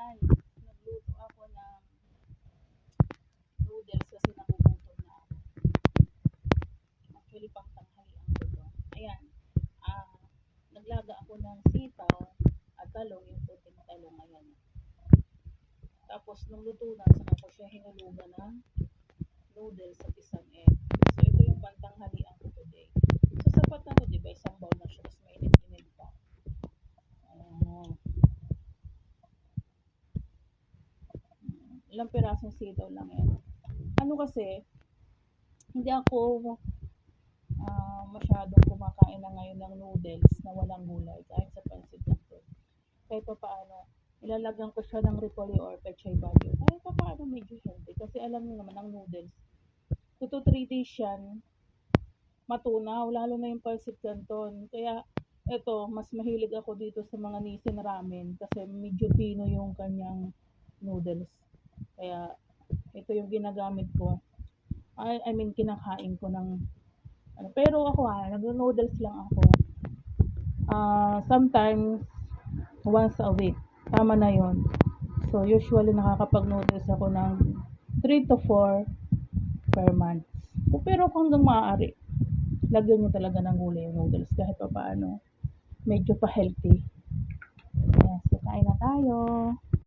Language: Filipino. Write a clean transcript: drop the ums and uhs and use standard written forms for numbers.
guys, nagluto ako ng noodles kasi nagugutom na ako. Actually, pang tanghalian ko to. Ayan, naglaga ako ng sitaw at talong, yung puting talong. Ayan. Tapos, nung luto na, saka ko siya hinulugan ng noodles at isang egg. So, ito yung pantanghalian ko today. So, sapat na to, diba? Isang bowl na siya. Tapos, mainit-init pa. Ayan. Ilang pirasong sitaw lang yan. Ano kasi, hindi ako masyadong kumakain na ngayon ng noodles na walang gulay kahit sa pansit canton. Kahit pa paano, ilalagyan ko siya ng repolyo or pechay bagyo. Kahit pa paano medyo healthy. Kasi alam niyo naman ang noodles, 2 to 3 days yan matunaw, lalo na yung pansit canton. Kaya eto, mas mahilig ako dito sa mga Nissin ramen kasi medyo pino yung kanyang noodles. Kaya ito yung ginagamit ko. I mean, kinakain ko ng ano. Pero ako nag-noodles lang ako. Sometimes once a week. Tama na yon. So usually nakakapag-noodles ako ng 3 to 4 per month. Pero hanggang maaari, lagyan nyo talaga ng gulay yung noodles kahit pa paano medyo pa healthy. Yes, so kain na tayo.